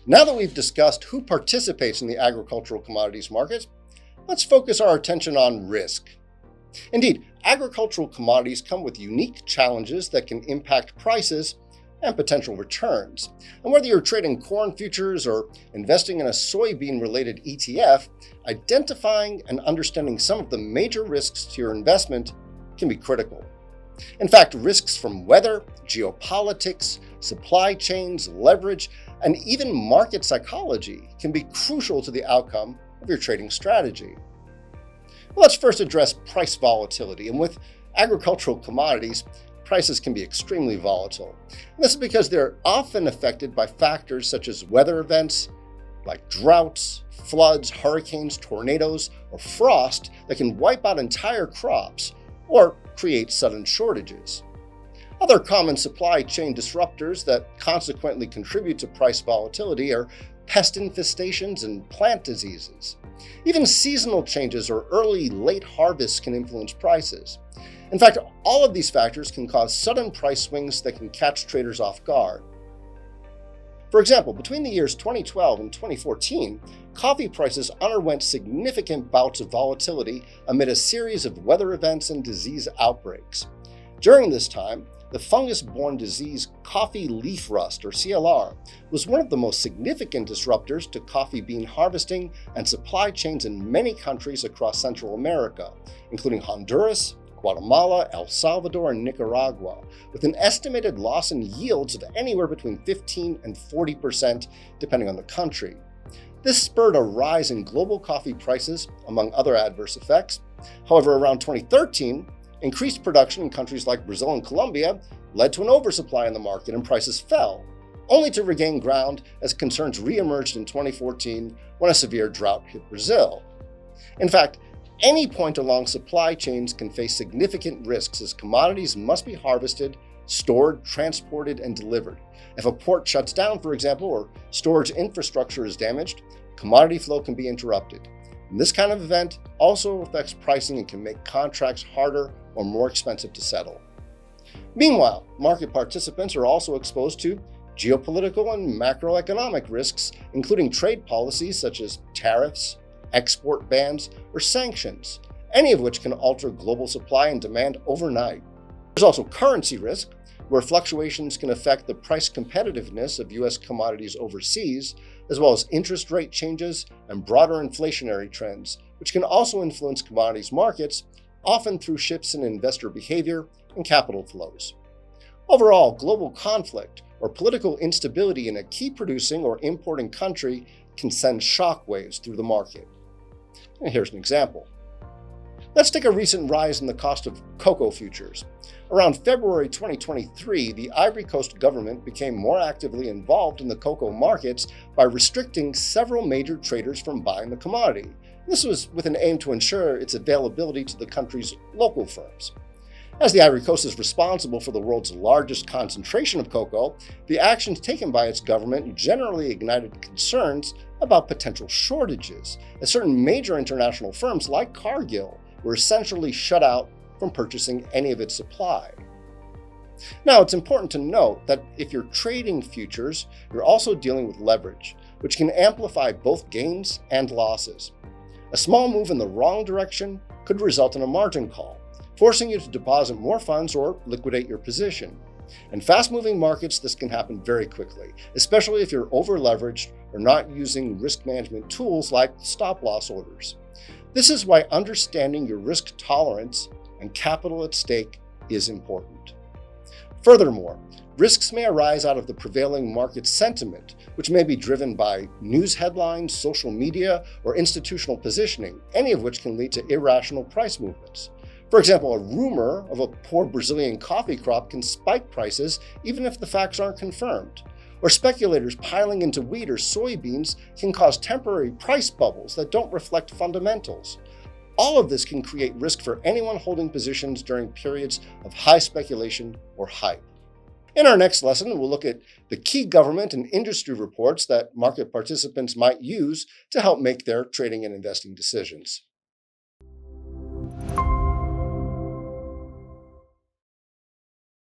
Now that we've discussed who participates in the agricultural commodities market, let's focus our attention on risk. Indeed, agricultural commodities come with unique challenges that can impact prices and potential returns. And whether you're trading corn futures or investing in a soybean-related ETF, identifying and understanding some of the major risks to your investment can be critical. In fact, risks from weather, geopolitics, supply chains, leverage, and even market psychology can be crucial to the outcome of your trading strategy. Let's first address price volatility. And with agricultural commodities, prices can be extremely volatile. And this is because they're often affected by factors such as weather events like droughts, floods, hurricanes, tornadoes, or frost that can wipe out entire crops or create sudden shortages. Other common supply chain disruptors that consequently contribute to price volatility are pest infestations and plant diseases. Even seasonal changes or late harvests can influence prices. In fact, all of these factors can cause sudden price swings that can catch traders off guard. For example, between the years 2012 and 2014, coffee prices underwent significant bouts of volatility amid a series of weather events and disease outbreaks. During this time, the fungus-borne disease coffee leaf rust, or CLR, was one of the most significant disruptors to coffee bean harvesting and supply chains in many countries across Central America, including Honduras, Guatemala, El Salvador, and Nicaragua, with an estimated loss in yields of anywhere between 15 and 40%, depending on the country. This spurred a rise in global coffee prices, among other adverse effects. However, around 2013, increased production in countries like Brazil and Colombia led to an oversupply in the market and prices fell, only to regain ground as concerns re-emerged in 2014 when a severe drought hit Brazil. In fact, any point along supply chains can face significant risks as commodities must be harvested, stored, transported, and delivered. If a port shuts down, for example, or storage infrastructure is damaged, commodity flow can be interrupted. And this kind of event also affects pricing and can make contracts harder or more expensive to settle. Meanwhile, market participants are also exposed to geopolitical and macroeconomic risks, including trade policies such as tariffs, export bans, or sanctions, any of which can alter global supply and demand overnight. There's also currency risk, where fluctuations can affect the price competitiveness of U.S. commodities overseas, as well as interest rate changes and broader inflationary trends, which can also influence commodities markets, often through shifts in investor behavior and capital flows. Overall, global conflict or political instability in a key producing or importing country can send shockwaves through the market. And here's an example. Let's take a recent rise in the cost of cocoa futures. Around February 2023, the Ivory Coast government became more actively involved in the cocoa markets by restricting several major traders from buying the commodity. This was with an aim to ensure its availability to the country's local firms. As the Ivory Coast is responsible for the world's largest concentration of cocoa, the actions taken by its government generally ignited concerns about potential shortages, as certain major international firms like Cargill were essentially shut out from purchasing any of its supply. Now, it's important to note that if you're trading futures, you're also dealing with leverage, which can amplify both gains and losses. A small move in the wrong direction could result in a margin call, forcing you to deposit more funds or liquidate your position. In fast-moving markets, this can happen very quickly, especially if you're over-leveraged or not using risk management tools like stop-loss orders. This is why understanding your risk tolerance and capital at stake is important. Furthermore, risks may arise out of the prevailing market sentiment, which may be driven by news headlines, social media, or institutional positioning, any of which can lead to irrational price movements. For example, a rumor of a poor Brazilian coffee crop can spike prices even if the facts aren't confirmed. Or speculators piling into wheat or soybeans can cause temporary price bubbles that don't reflect fundamentals. All of this can create risk for anyone holding positions during periods of high speculation or hype. In our next lesson, we'll look at the key government and industry reports that market participants might use to help make their trading and investing decisions.